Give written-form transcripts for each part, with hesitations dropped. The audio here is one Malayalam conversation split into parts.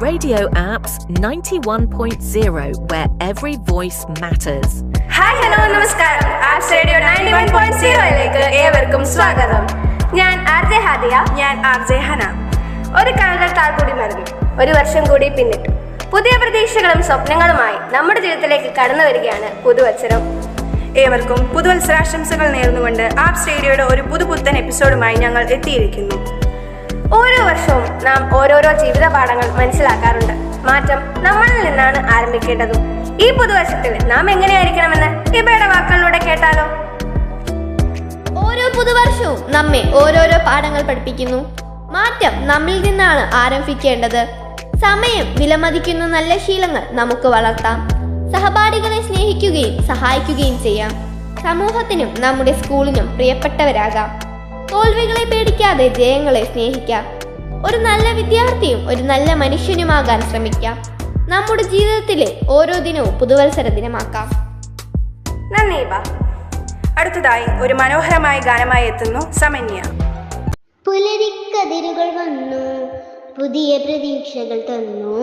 radio apps 91.0, where every voice matters. Hi hello നമസ്കാരം. ആപ്സ് റേഡിയോ 91.0യിലേക്ക് ഏവർക്കും സ്വാഗതം. ഞാൻ ആർജെ ഹാദിയ. ഞാൻ ആർജെ ഹന. ഒരു കാലത്താൽ കൂടി മറന്നു, ഒരു വർഷം കൂടി പിന്നിട്ടു. പുതിയ പ്രതീക്ഷകളും സ്വപ്നങ്ങളുമായി നമ്മുടെ ജീവിതത്തിലേക്ക് കടന്നു വരികയാണ് പുതുവത്സരം. ഏവർക്കും പുതുവത്സരാശംസകൾ നേർന്നുകൊണ്ട് ആപ്സ് റേഡിയോയുടെ ഒരു പുതുപുത്തൻ എപ്പിസോഡുമായി ഞങ്ങൾ എത്തിയിരിക്കുന്നു. ഓരോ വർഷവും നാം ഓരോരോ ജീവിത പാഠങ്ങൾ മനസ്സിലാക്കാറുണ്ട്. മാറ്റം നമ്മളിൽ നിന്നാണ് ആരംഭിക്കേണ്ടതും. ഈ പുതുവർഷത്തിൽ നാം എങ്ങനെയായിരിക്കണമെന്ന് ഇവയുടെ വാക്കുകളിലൂടെ കേട്ടാലോ? ഓരോ പുതുവർഷവും നമ്മെ ഓരോരോ പാഠങ്ങൾ പഠിപ്പിക്കുന്നു. മാറ്റം നമ്മിൽ നിന്നാണ് ആരംഭിക്കേണ്ടത്. സമയം വിലമതിക്കുന്ന നല്ല ശീലങ്ങൾ നമുക്ക് വളർത്താം. സഹപാഠികളെ സ്നേഹിക്കുകയും സഹായിക്കുകയും ചെയ്യാം. സമൂഹത്തിനും നമ്മുടെ സ്കൂളിനും പ്രിയപ്പെട്ടവരാകാം. തോൽവികളെ പേടിക്കാതെ ജയങ്ങളെ സ്നേഹിക്കാം. ഒരു നല്ല വിദ്യാർത്ഥിയും ഒരു നല്ല മനുഷ്യനുമാകാൻ ശ്രമിക്കാം. നമ്മുടെ ജീവിതത്തിലെ ഓരോ ദിനവും പുതുവത്സര ദിനമാക്കാം. നന്ദി. അടുത്തതായി ഒരു മനോഹരമായ ഗാനമായി എത്തുന്നു സമന്യ. പുലരിക്കതിരുകൾ വന്നു, പുതിയ പ്രതീക്ഷകൾ തന്നു,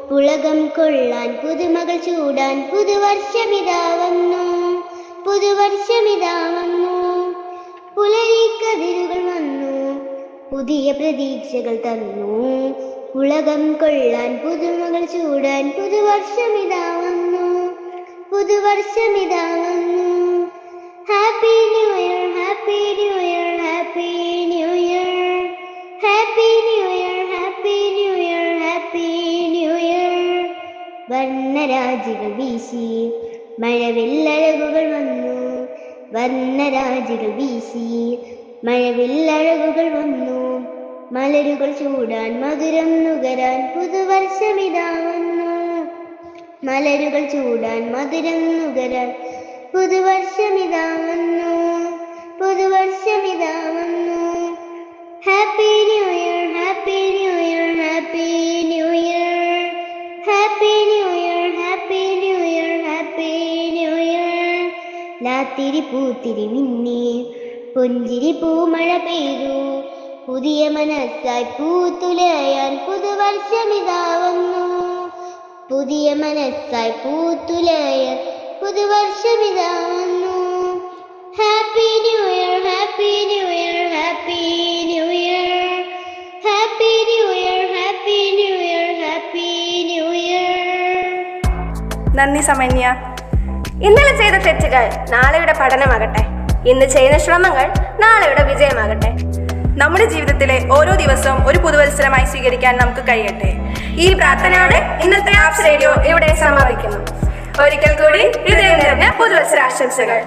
പുളകം കൊള്ളാൻ പുതുമകൾ ചൂടാൻ പുതുവർഷമിതാ വന്നു, പുതുവർഷമിതാ വന്നു. പുലരിക്കതിരുകൾ വന്നു, പുതിയ പ്രതീക്ഷകൾ തന്നു, പുളകം കൊള്ളാൻ പുതുമകൾ ചൂടാൻ പുതുവർഷമിതാ വന്നു, പുതുവർഷമിതാ വന്നു. Happy new year, happy new year, happy new year, happy new year, happy new year, happy new year. വർണ്ണരാജികൾ വീശി മഴവില്ലഴകുകൾ വന്നു, വർണ്ണരാജികൾ വീശി മഴവില്ലഴകുകൾ വന്നു, മലരുകൾ ചൂടാൻ മധുരം നുകരാൻ പുതുവർഷമിതാ വന്നു, മലരുകൾ ചൂടാൻ മധുരം നുകരാൻ പുതുവർഷമിതാ വന്നു, പുതുവർഷമിതാ വന്നു. Happy new year, happy new year, happy new year, happy new year, happy new year, happy new year. ലാത്തിരി പൂത്തിരി മിന്നി, പുഞ്ചിരി പൂമഴ പെയ്തു, പുതിയ മനസ്സായി പൂത്തുലയാൻ പുതുവർഷമിതാ വന്നു, പുതിയ മനസ്സായി പൂത്തുലയാൻ പുതുവർഷമിതാ വന്നു. Happy new year, happy new year, happy new year, happy new year, happy new year, happy new year. നന്ദി സമന്യ. ഇന്നലെ ചെയ്ത തെറ്റുകൾ നാളെയുടെ പഠനമാകട്ടെ. ഇന്ന് ചെയ്യുന്ന ശ്രമങ്ങൾ നാളെയുടെ വിജയമാകട്ടെ. നമ്മുടെ ജീവിതത്തിലെ ഓരോ ദിവസവും ഒരു പുതുവത്സരമായി സ്വീകരിക്കാൻ നമുക്ക് കഴിയട്ടെ. ഈ പ്രാർത്ഥനയോടെ ഇന്നത്തെ ആപ്സ് റേഡിയോ ഇവിടെ സമാപിക്കുന്നു. ഒരിക്കൽ കൂടി ഹൃദയം നിറഞ്ഞ പുതുവത്സരാശംസകൾ.